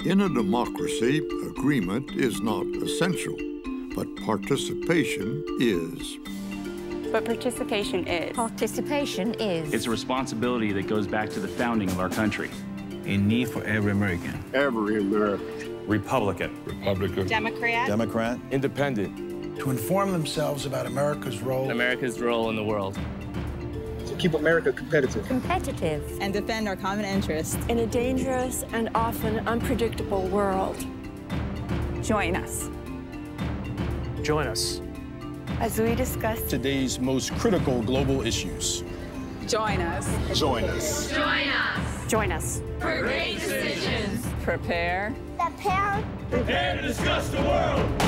In a democracy, agreement is not essential, but participation is. But participation is. Participation is. It's a responsibility that goes back to the founding of our country. A need for every American. Every American. Republican. Republican. Democrat. Democrat. Independent. To inform themselves about America's role. America's role in the world. To keep America competitive. Competitive. And defend our common interests. In a dangerous and often unpredictable world. Join us. Join us. As we discuss today's most critical global issues. Join us. Join us. Join us. Join us. For great decisions. Prepare. Prepare to discuss the world.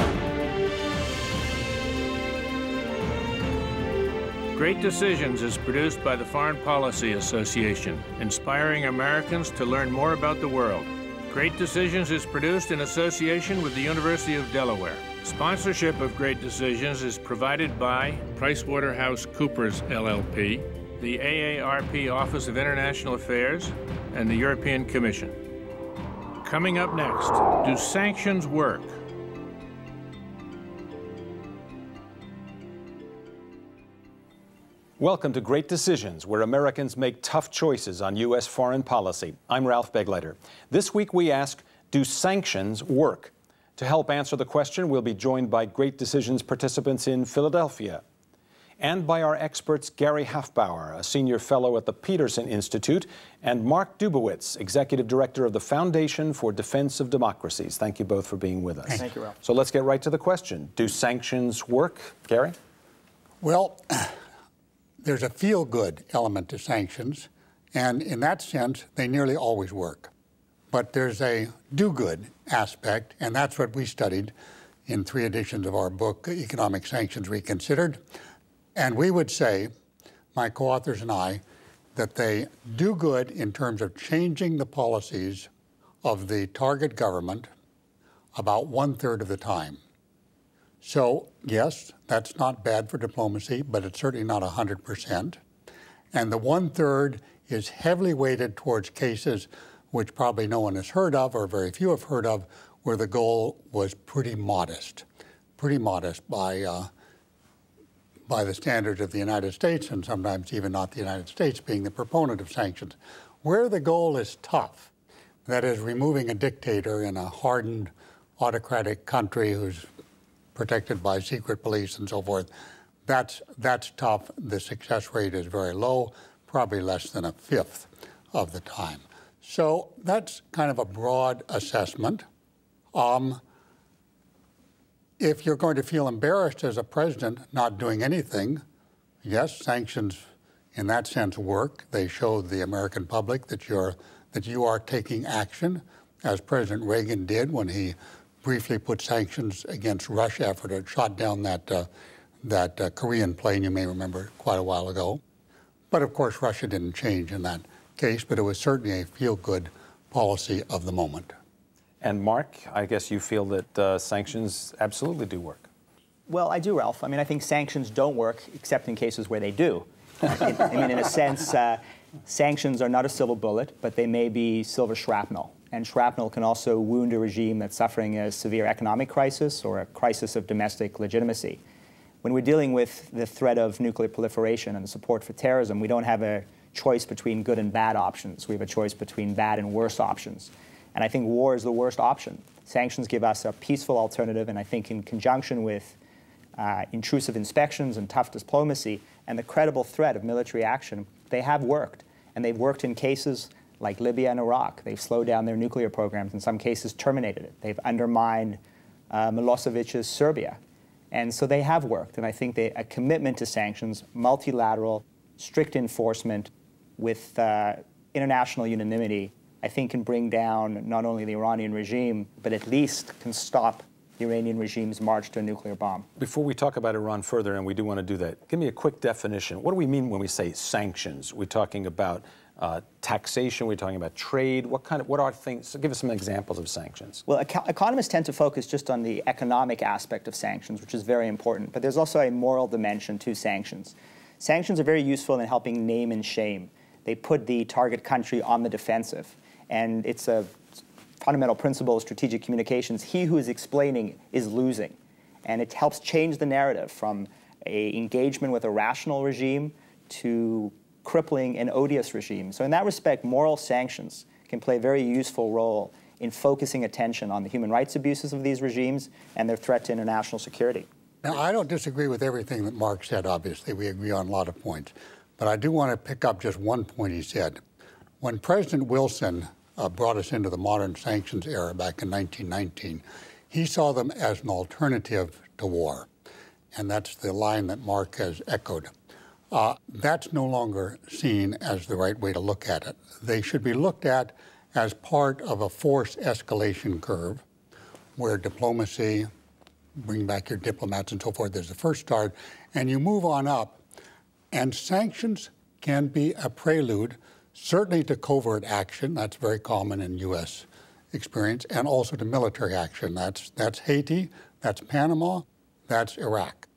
Great Decisions is produced by the Foreign Policy Association, inspiring Americans to learn more about the world. Great Decisions is produced in association with the University of Delaware. Sponsorship of Great Decisions is provided by PricewaterhouseCoopers LLP, the AARP Office of International Affairs, and the European Commission. Coming up next, do sanctions work? Welcome to Great Decisions, where Americans make tough choices on U.S. foreign policy. I'm Ralph Begleiter. This week we ask, do sanctions work? To help answer the question, we'll be joined by Great Decisions participants in Philadelphia, and by our experts Gary Hafbauer, a senior fellow at the Peterson Institute, and Mark Dubowitz, executive director of the Foundation for Defense of Democracies. Thank you both for being with us. Thank you, Ralph. So let's get right to the question. Do sanctions work? Gary? Well, there's a feel-good element to sanctions, and in that sense, they nearly always work. But there's a do-good aspect, and that's what we studied in 3 editions of our book, Economic Sanctions Reconsidered. And we would say, my co-authors and I, that they do good in terms of changing the policies of the target government about 1/3 of the time. So, yes, that's not bad for diplomacy, but it's certainly not 100%. And the 1/3 is heavily weighted towards cases which probably no one has heard of, or very few have heard of, where the goal was pretty modest by the standards of the United States, and sometimes even not the United States being the proponent of sanctions. Where the goal is tough, that is removing a dictator in a hardened autocratic country who's protected by secret police and so forth, that's tough. The success rate is very low, probably less than 1/5 of the time. So that's kind of a broad assessment. If you're going to feel embarrassed as a president not doing anything, yes, sanctions in that sense work. They show the American public that you are taking action, as President Reagan did when he briefly put sanctions against Russia after it shot down that Korean plane, you may remember, quite a while ago. But of course, Russia didn't change in that case, but it was certainly a feel-good policy of the moment. And Mark, I guess you feel that sanctions absolutely do work. Well, I do, Ralph. I mean, I think sanctions don't work except in cases where they do. I mean, in a sense, sanctions are not a silver bullet, but they may be silver shrapnel. And shrapnel can also wound a regime that's suffering a severe economic crisis or a crisis of domestic legitimacy. When we're dealing with the threat of nuclear proliferation and the support for terrorism, we don't have a choice between good and bad options. We have a choice between bad and worse options. And I think war is the worst option. Sanctions give us a peaceful alternative, and I think in conjunction with intrusive inspections and tough diplomacy and the credible threat of military action, they have worked. And they've worked in cases like Libya and Iraq. They've slowed down their nuclear programs, in some cases terminated it. They've undermined Milosevic's Serbia. And so they have worked. And I think a commitment to sanctions, multilateral, strict enforcement with international unanimity, I think can bring down not only the Iranian regime, but at least can stop the Iranian regime's march to a nuclear bomb. Before we talk about Iran further, and we do want to do that, give me a quick definition. What do we mean when we say sanctions? We're talking about taxation, we're talking about trade. What are things? So give us some examples of sanctions. Well, economists tend to focus just on the economic aspect of sanctions, which is very important, but there's also a moral dimension to sanctions. Sanctions are very useful in helping name and shame. They put the target country on the defensive, and it's a fundamental principle of strategic communications, he who is explaining is losing. And it helps change the narrative from an engagement with a rational regime to crippling and odious regime. So in that respect, moral sanctions can play a very useful role in focusing attention on the human rights abuses of these regimes and their threat to international security. Now, I don't disagree with everything that Mark said, obviously. We agree on a lot of points. But I do want to pick up just one point he said. When President Wilson brought us into the modern sanctions era back in 1919, he saw them as an alternative to war. And that's the line that Mark has echoed. That's no longer seen as the right way to look at it. They should be looked at as part of a force escalation curve where diplomacy, bring back your diplomats and so forth, is the first start, and you move on up. And sanctions can be a prelude, certainly to covert action. That's very common in U.S. experience, and also to military action. That's Haiti, that's Panama, that's Iraq.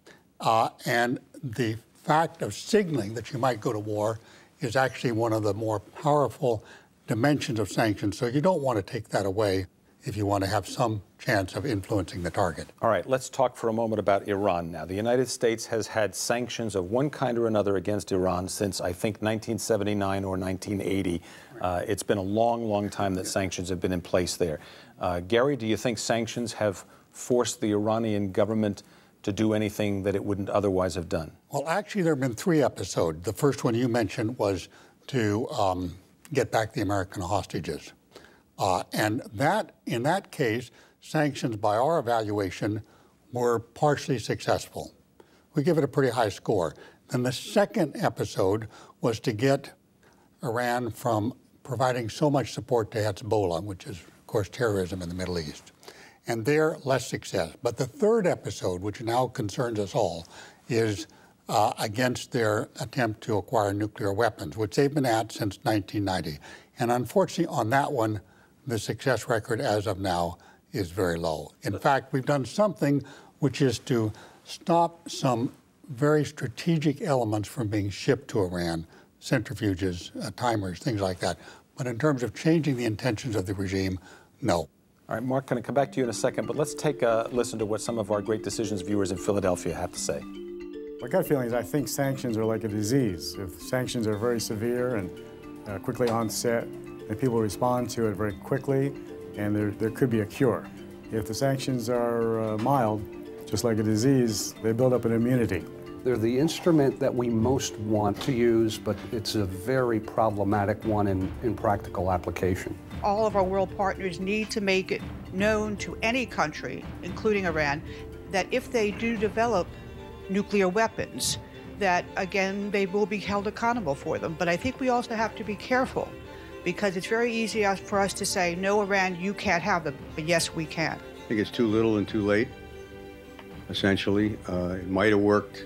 And the fact of signaling that you might go to war is actually one of the more powerful dimensions of sanctions. So you don't want to take that away if you want to have some chance of influencing the target. All right, let's talk for a moment about Iran now. The United States has had sanctions of one kind or another against Iran since, I think, 1979 or 1980. It's been a long, long time that sanctions have been in place there. Gary, do you think sanctions have forced the Iranian government to do anything that it wouldn't otherwise have done? Well, actually, there have been 3 episodes. The first one you mentioned was to get back the American hostages. And that, in that case, sanctions, by our evaluation, were partially successful. We give it a pretty high score. Then the second episode was to get Iran from providing so much support to Hezbollah, which is, of course, terrorism in the Middle East. And there, less success. But the third episode, which now concerns us all, is against their attempt to acquire nuclear weapons, which they've been at since 1990. And unfortunately, on that one, the success record as of now is very low. In fact, we've done something which is to stop some very strategic elements from being shipped to Iran, centrifuges, timers, things like that. But in terms of changing the intentions of the regime, no. All right, Mark, going to come back to you in a second, but let's take a listen to what some of our Great Decisions viewers in Philadelphia have to say. My gut feeling is I think sanctions are like a disease. If sanctions are very severe and quickly onset, and people respond to it very quickly, and there could be a cure. If the sanctions are mild, just like a disease, they build up an immunity. They're the instrument that we most want to use, but it's a very problematic one in practical application. All of our world partners need to make it known to any country, including Iran, that if they do develop nuclear weapons, that, again, they will be held accountable for them. But I think we also have to be careful, because it's very easy for us to say, no, Iran, you can't have them, but yes, we can. I think it's too little and too late, essentially. It might have worked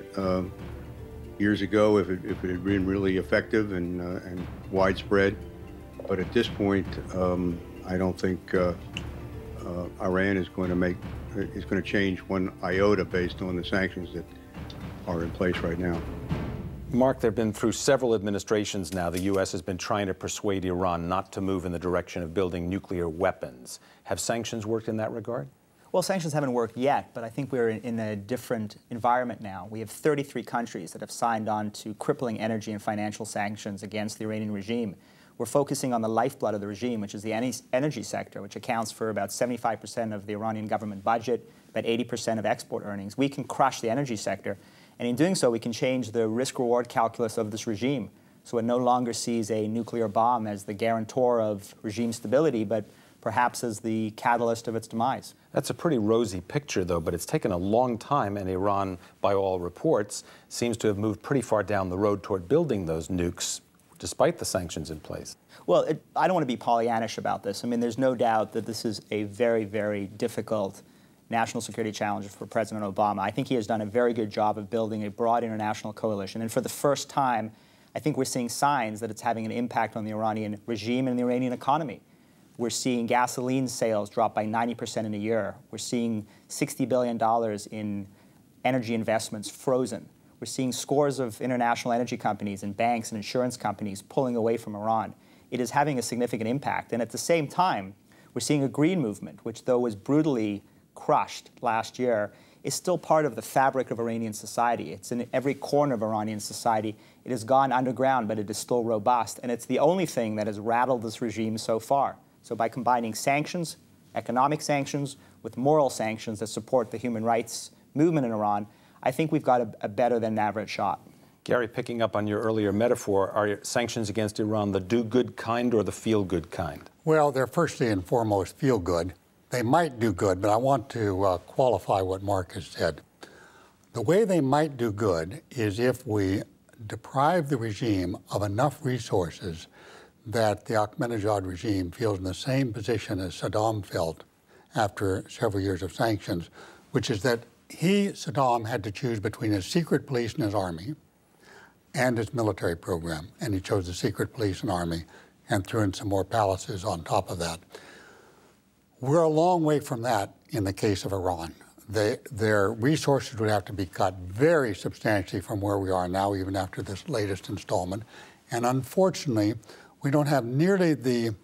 years ago if it had been really effective and widespread. But at this point, I don't think Iran is going to change one iota based on the sanctions that are in place right now. Mark, they've been through several administrations now. The U.S. has been trying to persuade Iran not to move in the direction of building nuclear weapons. Have sanctions worked in that regard? Well, sanctions haven't worked yet, but I think we're in a different environment now. We have 33 countries that have signed on to crippling energy and financial sanctions against the Iranian regime. We're focusing on the lifeblood of the regime, which is the energy sector, which accounts for about 75% of the Iranian government budget, about 80% of export earnings. We can crush the energy sector, and in doing so, we can change the risk-reward calculus of this regime. So it no longer sees a nuclear bomb as the guarantor of regime stability, but perhaps as the catalyst of its demise. That's a pretty rosy picture, though, but it's taken a long time, and Iran, by all reports, seems to have moved pretty far down the road toward building those nukes, despite the sanctions in place. Well, I don't want to be Pollyannish about this. I mean, there's no doubt that this is a very, very difficult national security challenge for President Obama. I think he has done a very good job of building a broad international coalition. And for the first time, I think we're seeing signs that it's having an impact on the Iranian regime and the Iranian economy. We're seeing gasoline sales drop by 90% in a year. We're seeing $60 billion in energy investments frozen. We're seeing scores of international energy companies and banks and insurance companies pulling away from Iran. It is having a significant impact. And at the same time, We're seeing a green movement, which though was brutally crushed last year, is still part of the fabric of Iranian society. It's in every corner of Iranian society. It has gone underground, but it is still robust, and it's the only thing that has rattled this regime so far. So by combining sanctions, economic sanctions, with moral sanctions that support the human rights movement in Iran, I think we've got a better than average shot. Gary, picking up on your earlier metaphor, are sanctions against Iran the do-good kind or the feel-good kind? Well, they're firstly and foremost feel-good. They might do good, but I want to qualify what Mark has said. The way they might do good is if we deprive the regime of enough resources that the Ahmadinejad regime feels in the same position as Saddam felt after several years of sanctions, which is that Saddam, had to choose between his secret police and his army and his military program, and he chose the secret police and army and threw in some more palaces on top of that. We're a long way from that in the case of Iran. Their resources would have to be cut very substantially from where we are now, even after this latest installment. And unfortunately, we don't have nearly the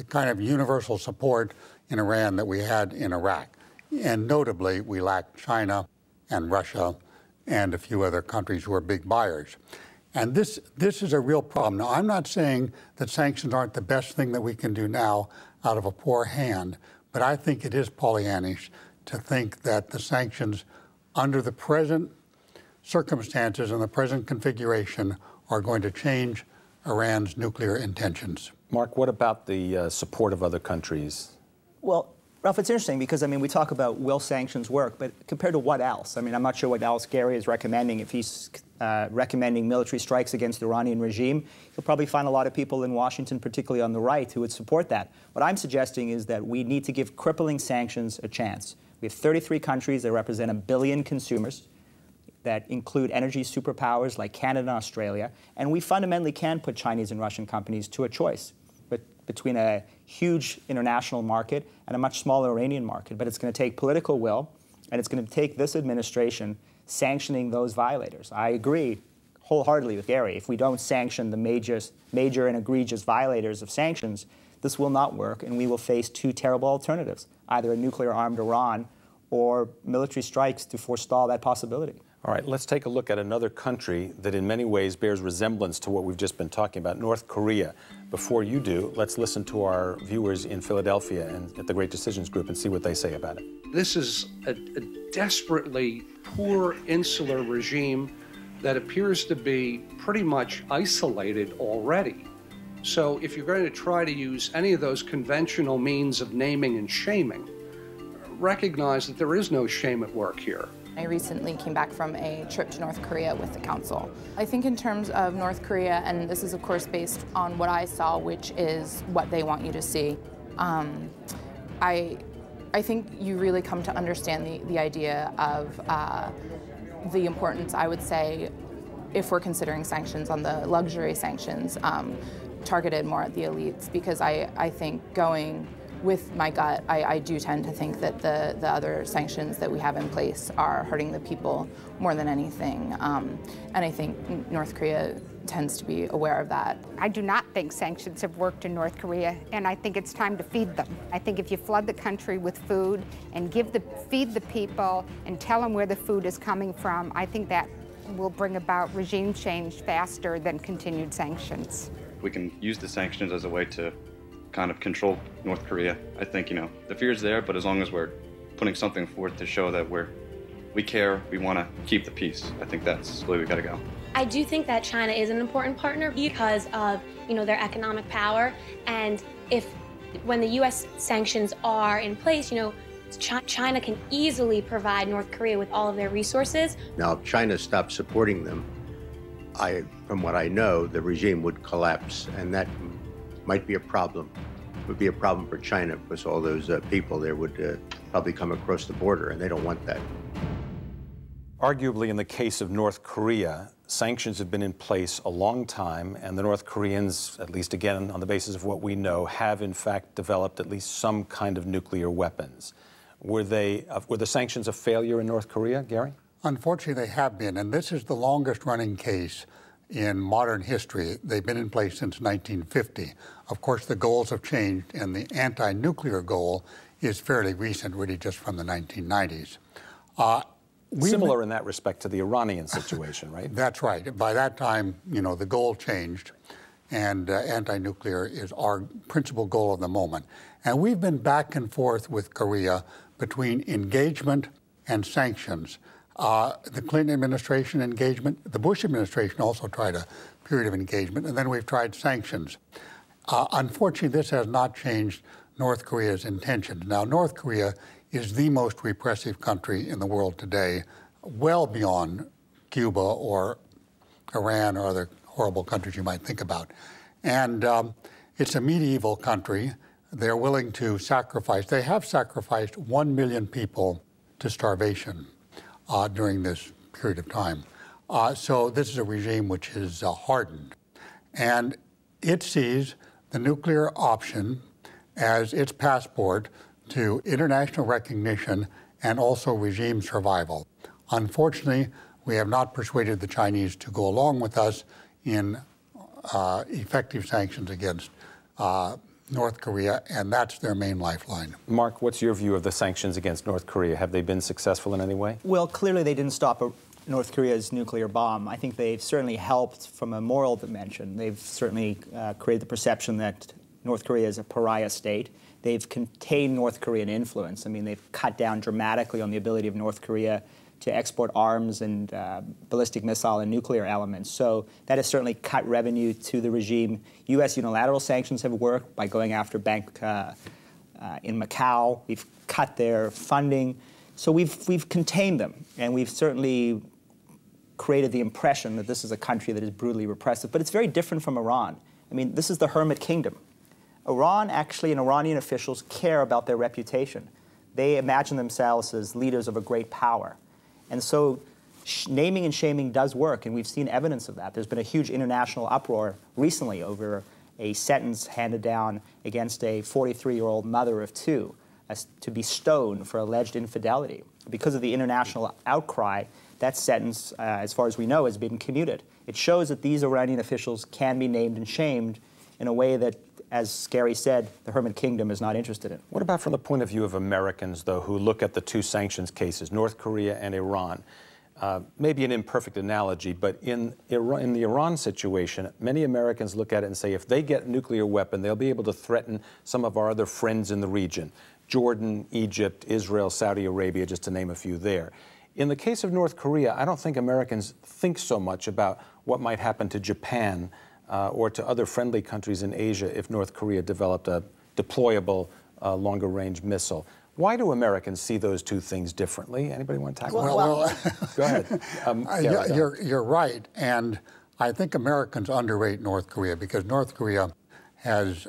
kind of universal support in Iran that we had in Iraq. And notably, we lack China and Russia and a few other countries who are big buyers. And this is a real problem. Now, I'm not saying that sanctions aren't the best thing that we can do now out of a poor hand, but I think it is Pollyannish to think that the sanctions under the present circumstances and the present configuration are going to change Iran's nuclear intentions. Mark, what about the support of other countries? Well, Ralph, it's interesting because, I mean, we talk about will sanctions work, but compared to what else? I mean, I'm not sure what else Gary is recommending. If he's recommending military strikes against the Iranian regime, he'll probably find a lot of people in Washington, particularly on the right, who would support that. What I'm suggesting is that we need to give crippling sanctions a chance. We have 33 countries that represent 1 billion consumers that include energy superpowers like Canada and Australia, and we fundamentally can put Chinese and Russian companies to a choice between a huge international market and a much smaller Iranian market. But it's going to take political will, and it's going to take this administration sanctioning those violators. I agree wholeheartedly with Gary. If we don't sanction the major and egregious violators of sanctions, this will not work, and we will face two terrible alternatives, either a nuclear-armed Iran or military strikes to forestall that possibility. All right, let's take a look at another country that in many ways bears resemblance to what we've just been talking about, North Korea. Before you do, let's listen to our viewers in Philadelphia and at the Great Decisions Group and see what they say about it. This is a desperately poor insular regime that appears to be pretty much isolated already. So if you're going to try to use any of those conventional means of naming and shaming, recognize that there is no shame at work here. I recently came back from a trip to North Korea with the council. I think in terms of North Korea, and this is of course based on what I saw, which is what they want you to see, I think you really come to understand the idea of the importance, I would say, if we're considering sanctions on the luxury sanctions, targeted more at the elites, because I think going with my gut, I do tend to think that the other sanctions that we have in place are hurting the people more than anything. And I think North Korea tends to be aware of that. I do not think sanctions have worked in North Korea, and I think it's time to feed them. I think if you flood the country with food and feed the people and tell them where the food is coming from, I think that will bring about regime change faster than continued sanctions. We can use the sanctions as a way to kind of control North Korea. I think, the fear's there, but as long as we're putting something forth to show that we care, we want to keep the peace, I think that's the way we got to go. I do think that China is an important partner because of, their economic power, and when the U.S. sanctions are in place, China can easily provide North Korea with all of their resources. Now, if China stopped supporting them, from what I know, the regime would collapse, and that might be a problem. It would be a problem for China because all those people there would probably come across the border, and they don't want that. Arguably, in the case of North Korea, sanctions have been in place a long time, and the North Koreans, at least again on the basis of what we know, have in fact developed at least some kind of nuclear weapons. Were the sanctions a failure in North Korea, Gary? Unfortunately, they have been, and this is the longest running case in modern history. They've been in place since 1950. Of course, the goals have changed, and the anti-nuclear goal is fairly recent, really just from the 1990s. Similar in that respect to the Iranian situation, right? That's right. By that time, you know, the goal changed, and anti-nuclear is our principal goal of the moment. And we've been back and forth with Korea between engagement and sanctions. The Clinton administration engagement, the Bush administration also tried a period of engagement, and then we've tried sanctions. Unfortunately, this has not changed North Korea's intentions. Now, North Korea is the most repressive country in the world today, well beyond Cuba or Iran or other horrible countries you might think about. And it's a medieval country. They're willing to sacrifice. They have sacrificed 1 million people to starvation during this period of time. So this is a regime which is hardened. And it sees the nuclear option as its passport to international recognition and also regime survival. Unfortunately, we have not persuaded the Chinese to go along with us in effective sanctions against North Korea, and that's their main lifeline. Mark, what's your view of the sanctions against North Korea? Have they been successful in any way? Well, clearly they didn't stop North Korea's nuclear bomb. I think they've certainly helped from a moral dimension. They've certainly created the perception that North Korea is a pariah state. They've contained North Korean influence. I mean, they've cut down dramatically on the ability of North Korea to export arms and ballistic missile and nuclear elements. So that has certainly cut revenue to the regime. U.S. unilateral sanctions have worked by going after bank in Macau. We've cut their funding. So we've contained them, and we've certainly created the impression that this is a country that is brutally repressive. But it's very different from Iran. I mean, this is the hermit kingdom. Iran actually, and Iranian officials care about their reputation. They imagine themselves as leaders of a great power. And so naming and shaming does work, and we've seen evidence of that. There's been a huge international uproar recently over a sentence handed down against a 43-year-old mother of two to be stoned for alleged infidelity. Because of the international outcry, that sentence, as far as we know, has been commuted. It shows that these Iranian officials can be named and shamed in a way that, as Gary said, the Hermit Kingdom is not interested in. What about from the point of view of Americans, though, who look at the two sanctions cases, North Korea and Iran? Maybe an imperfect analogy, but in the Iran situation, many Americans look at it and say, if they get a nuclear weapon, they'll be able to threaten some of our other friends in the region. Jordan, Egypt, Israel, Saudi Arabia, just to name a few there. In the case of North Korea, I don't think Americans think so much about what might happen to Japan or to other friendly countries in Asia if North Korea developed a deployable longer-range missile. Why do Americans see those two things differently? Anybody want to tackle that? Well, go ahead. You're right, and I think Americans underrate North Korea because North Korea has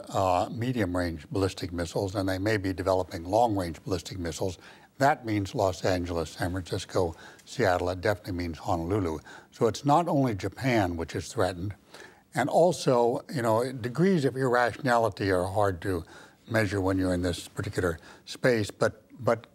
medium-range ballistic missiles, and they may be developing long-range ballistic missiles. That means Los Angeles, San Francisco, Seattle. It definitely means Honolulu. So it's not only Japan which is threatened, and also, you know, degrees of irrationality are hard to measure when you're in this particular space, but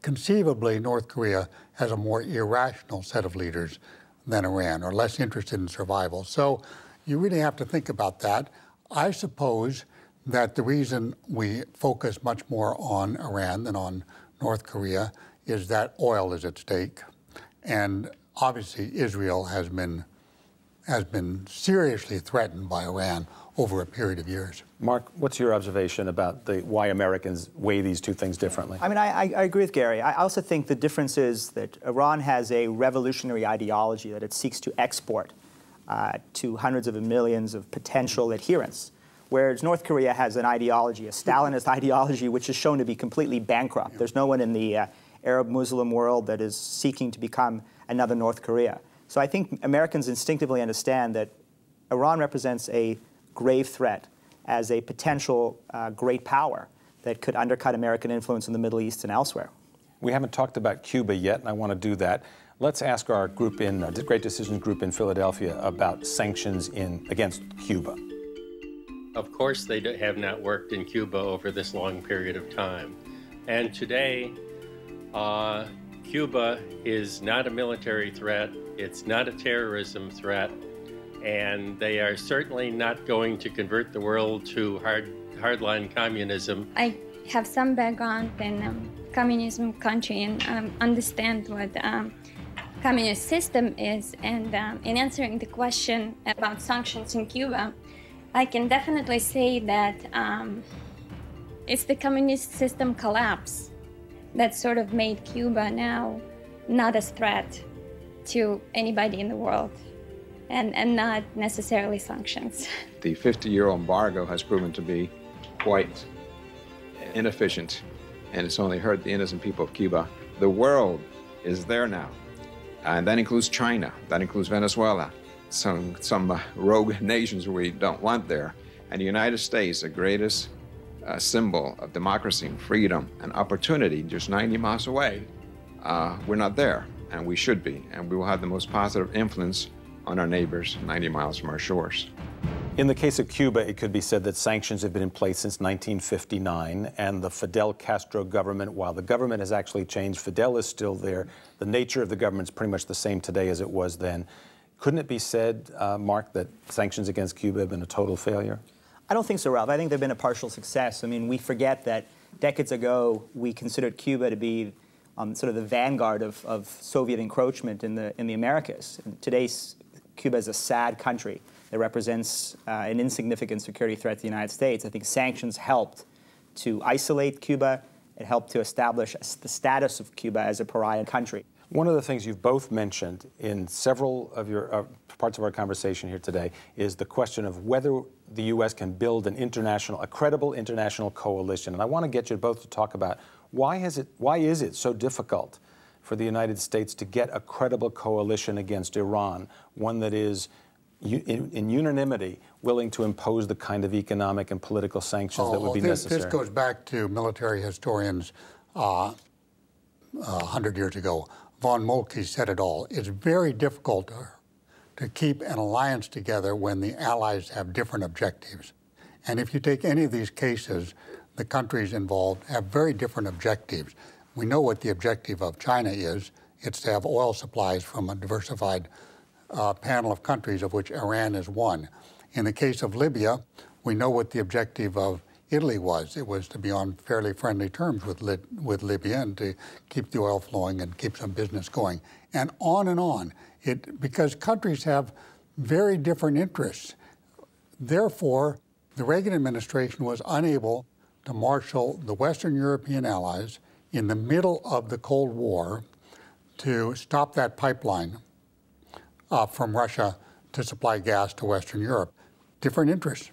conceivably North Korea has a more irrational set of leaders than Iran, or less interested in survival. So you really have to think about that. I suppose that the reason we focus much more on Iran than on North Korea is that oil is at stake, and obviously Israel has been seriously threatened by Iran over a period of years. Mark, what's your observation about why Americans weigh these two things differently? I mean, I agree with Gary. I also think the difference is that Iran has a revolutionary ideology that it seeks to export to hundreds of millions of potential adherents, whereas North Korea has an ideology, a Stalinist ideology, which is shown to be completely bankrupt. There's no one in the Arab Muslim world that is seeking to become another North Korea. So I think Americans instinctively understand that Iran represents a grave threat as a potential great power that could undercut American influence in the Middle East and elsewhere. We haven't talked about Cuba yet, and I want to do that. Let's ask our group Great Decisions group in Philadelphia about sanctions against Cuba. Of course, they have not worked in Cuba over this long period of time. And today, Cuba is not a military threat. It's not a terrorism threat. and they are certainly not going to convert the world to hardline communism. I have some background in communism country and understand what communist system is, and in answering the question about sanctions in Cuba, I can definitely say that it's the communist system collapse that sort of made Cuba now not a threat to anybody in the world, and not necessarily sanctions. The 50-year embargo has proven to be quite inefficient, and it's only hurt the innocent people of Cuba. The world is there now, and that includes China, that includes Venezuela, some rogue nations we don't want there, and the United States, the greatest symbol of democracy and freedom and opportunity, just 90 miles away. We're not there, and we should be, and we will have the most positive influence on our neighbors 90 miles from our shores. In the case of Cuba, it could be said that sanctions have been in place since 1959, and the Fidel Castro government, while the government has actually changed, Fidel is still there. The nature of the government is pretty much the same today as it was then. Couldn't it be said, Mark, that sanctions against Cuba have been a total failure? I don't think so, Ralph. I think they've been a partial success. I mean, we forget that decades ago, we considered Cuba to be sort of the vanguard of Soviet encroachment in the Americas. And today's Cuba is a sad country that represents an insignificant security threat to the United States. I think sanctions helped to isolate Cuba. It helped to establish the status of Cuba as a pariah country. One of the things you've both mentioned in several of your parts of our conversation here today is the question of whether the U.S. can build a credible international coalition. And I want to get you both to talk about why is it so difficult for the United States to get a credible coalition against Iran, one that is in unanimity willing to impose the kind of economic and political sanctions that would be necessary? This goes back to military historians 100 years ago. Von Moltke said it all. It's very difficult to keep an alliance together when the allies have different objectives. And if you take any of these cases, the countries involved have very different objectives. We know what the objective of China is. It's to have oil supplies from a diversified panel of countries, of which Iran is one. In the case of Libya, we know what the objective of Italy was. It was to be on fairly friendly terms with Libya and to keep the oil flowing and keep some business going. And on, because countries have very different interests. Therefore, the Reagan administration was unable to marshal the Western European allies in the middle of the Cold War to stop that pipeline from Russia to supply gas to Western Europe. Different interests.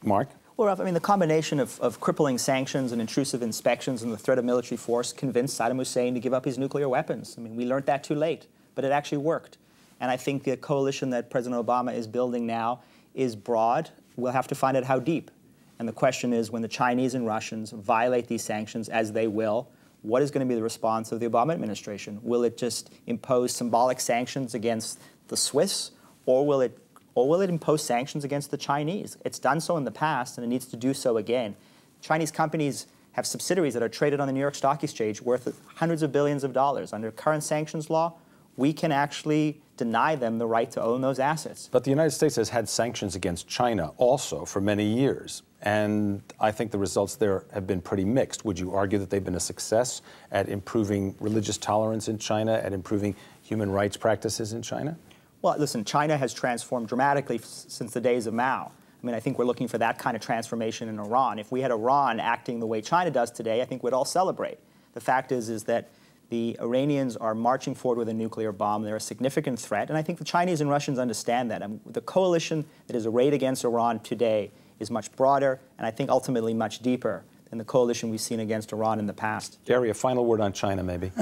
Mark? Well, Ralph, I mean, the combination of crippling sanctions and intrusive inspections and the threat of military force convinced Saddam Hussein to give up his nuclear weapons. I mean, we learned that too late, but it actually worked. And I think the coalition that President Obama is building now is broad. We'll have to find out how deep. And the question is, when the Chinese and Russians violate these sanctions, as they will, what is going to be the response of the Obama administration? Will it just impose symbolic sanctions against the Swiss, or will it impose sanctions against the Chinese? It's done so in the past, and it needs to do so again. Chinese companies have subsidiaries that are traded on the New York Stock Exchange worth hundreds of billions of dollars. Under current sanctions law, we can actually deny them the right to own those assets. But the United States has had sanctions against China also for many years, and I think the results there have been pretty mixed. Would you argue that they've been a success at improving religious tolerance in China, at improving human rights practices in China? Well, listen, China has transformed dramatically since the days of Mao. I mean, I think we're looking for that kind of transformation in Iran. If we had Iran acting the way China does today, I think we'd all celebrate. The fact is that the Iranians are marching forward with a nuclear bomb. They're a significant threat, and I think the Chinese and Russians understand that. The coalition that is arrayed against Iran today is much broader, and I think ultimately much deeper than the coalition we've seen against Iran in the past. Gary, a final word on China, maybe.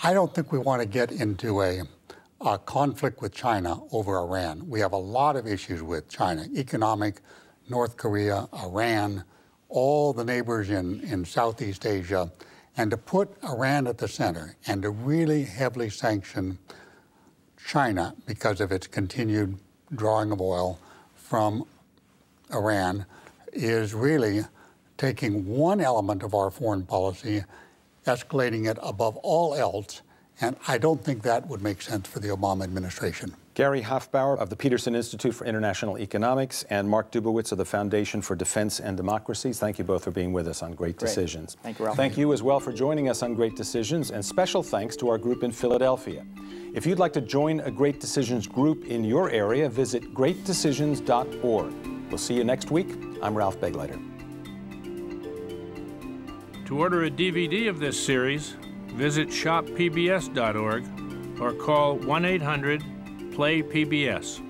I don't think we want to get into a conflict with China over Iran. We have a lot of issues with China, economic, North Korea, Iran, all the neighbors in Southeast Asia. And to put Iran at the center and to really heavily sanction China because of its continued drawing of oil from Iran is really taking one element of our foreign policy, escalating it above all else, And I don't think that would make sense for the Obama administration. Gary Hofbauer of the Peterson Institute for International Economics and Mark Dubowitz of the Foundation for Defense and Democracies. Thank you both for being with us on Great Decisions. Thank you, Ralph. Thank you as well for joining us on Great Decisions, and special thanks to our group in Philadelphia. If you'd like to join a Great Decisions group in your area, visit greatdecisions.org. We'll see you next week. I'm Ralph Begleiter. To order a DVD of this series, visit shoppbs.org or call 1-800-PLAY-PBS.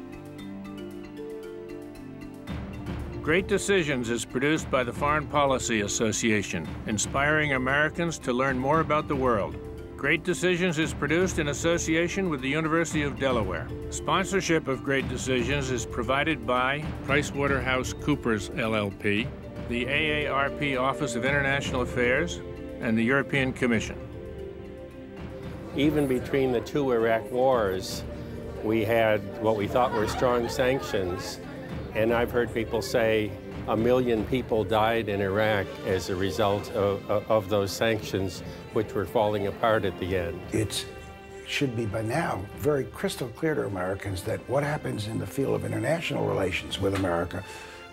Great Decisions is produced by the Foreign Policy Association, inspiring Americans to learn more about the world. Great Decisions is produced in association with the University of Delaware. Sponsorship of Great Decisions is provided by PricewaterhouseCoopers LLP, the AARP Office of International Affairs, and the European Commission. Even between the two Iraq wars, we had what we thought were strong sanctions. And I've heard people say 1 million people died in Iraq as a result of those sanctions, which were falling apart at the end. It should be by now very crystal clear to Americans that what happens in the field of international relations with America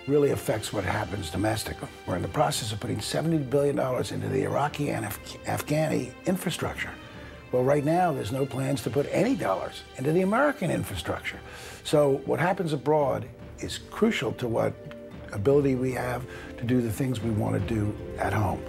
really affects what happens domestically. We're in the process of putting $70 billion into the Iraqi and Afghani infrastructure. Well, right now, there's no plans to put any dollars into the American infrastructure. So what happens abroad is crucial to what ability we have to do the things we want to do at home.